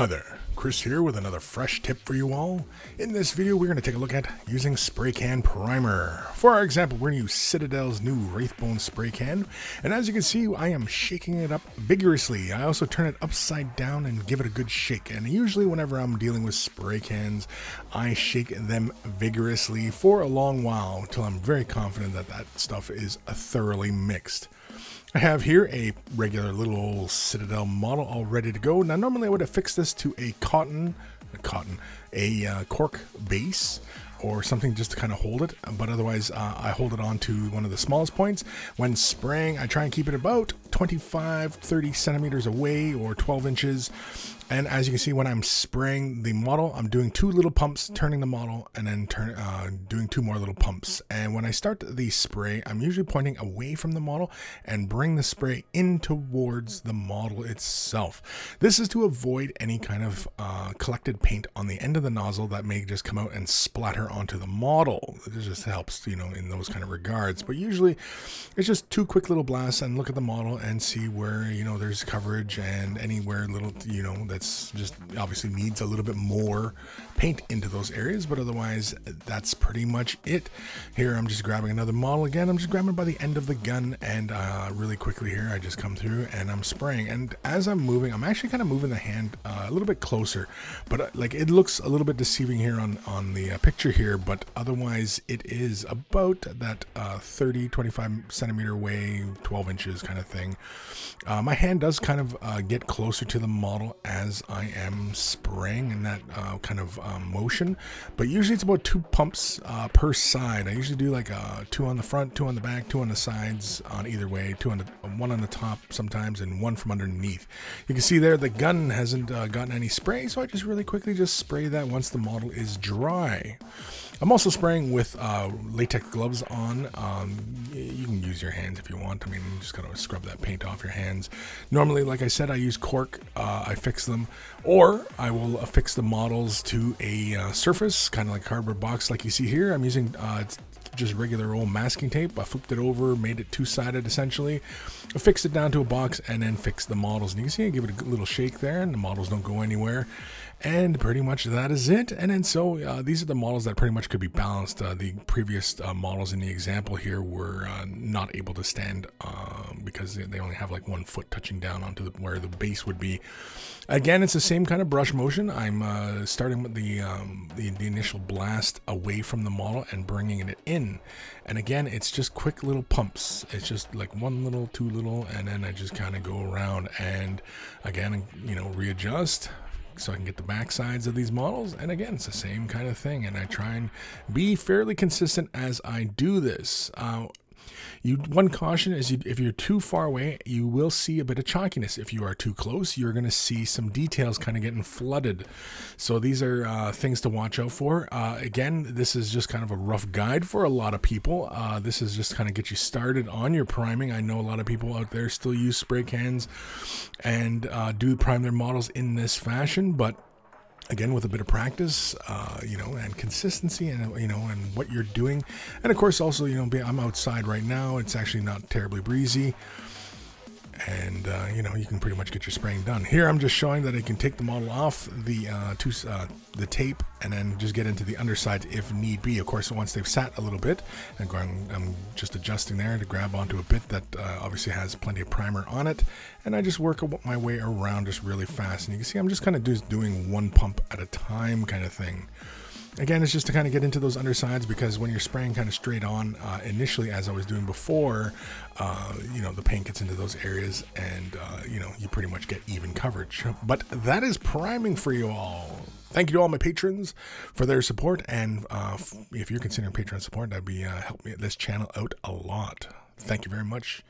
Hi there, Chris here with another fresh tip for you all. In this video, we're going to take a look at using spray can primer. For our example, we're going to use Citadel's new Wraithbone spray can, and as you can see, I am shaking it up vigorously. I also turn it upside down and give it a good shake, and usually whenever I'm dealing with spray cans, I shake them vigorously for a long while until I'm very confident that that stuff is thoroughly mixed. I have here a regular little old Citadel model all ready to go. Now normally I would affix this to a cork base or something just to kind of hold it, but otherwise I hold it on to one of the smallest points. When spraying, I try and keep it about 25-30 centimeters away or 12 inches. And as you can see, when I'm spraying the model, I'm doing 2 little pumps, turning the model, and then doing 2 more little pumps. And when I start the spray, I'm usually pointing away from the model and bring the spray in towards the model itself. This is to avoid any kind of collected paint on the end of the nozzle that may just come out and splatter onto the model. It just helps, in those kind of regards. But usually, it's just 2 quick little blasts and look at the model and see where, there's coverage and anywhere little, that's just obviously needs a little bit more paint into those areas, but otherwise that's pretty much it. Here I'm just grabbing another model again. I'm just grabbing it by the end of the gun, and really quickly here I just come through and I'm spraying, and as I'm moving, I'm actually kind of moving the hand a little bit closer, but like it looks a little bit deceiving here on the picture here, but otherwise it is about that 30-25 centimeter away, 12 inches kind of thing. My hand does kind of get closer to the model as I am spraying in that kind of motion, but usually it's about 2 pumps per side. I usually do like 2 on the front, 2 on the back, 2 on the sides on either way, 1 on the top sometimes, and 1 from underneath. You can see there the gun hasn't gotten any spray, so I just really quickly just spray that once the model is dry. I'm also spraying with latex gloves on. You can use your hands if you want. I mean, you just gotta scrub that paint off your hands. Normally, like I said, I use cork. I fix them, or I will affix the models to a surface, kind of like a cardboard box like you see here. I'm using just regular old masking tape. I flipped it over, made it 2-sided essentially, affixed it down to a box, and then fixed the models. And you can see I give it a little shake there, and the models don't go anywhere. And pretty much that is it. And then so these are the models that pretty much could be balanced. The previous models in the example here were not able to stand because they only have like 1 foot touching down onto where the base would be. Again, it's the same kind of brush motion. I'm starting with the initial blast away from the model and bringing it in. And again, it's just quick little pumps. It's just like 1 little, 2 little, and then I just kind of go around and again, readjust, so I can get the back sides of these models. And again, it's the same kind of thing, and I try and be fairly consistent as I do this. One caution is if you're too far away, you will see a bit of chalkiness. If you are too close, you're going to see some details kind of getting flooded. So these are things to watch out for. Again, this is just kind of a rough guide for a lot of people. This is just kind of get you started on your priming. I know a lot of people out there still use spray cans and do prime their models in this fashion, but again, with a bit of practice, and consistency, and and what you're doing, and of course also, I'm outside right now. It's actually not terribly breezy, and you can pretty much get your spraying done. Here, I'm just showing that I can take the model off the tape and then just get into the underside if need be. Of course, once they've sat a little bit, I'm just adjusting there to grab onto a bit that obviously has plenty of primer on it, and I just work my way around just really fast. And you can see I'm just kind of doing 1 pump at a time kind of thing. Again, it's just to kind of get into those undersides, because when you're spraying kind of straight on, initially, as I was doing before, the paint gets into those areas, and you pretty much get even coverage. But that is priming for you all. Thank you to all my patrons for their support, and if you're considering Patreon support, that'd be help me this channel out a lot. Thank you very much.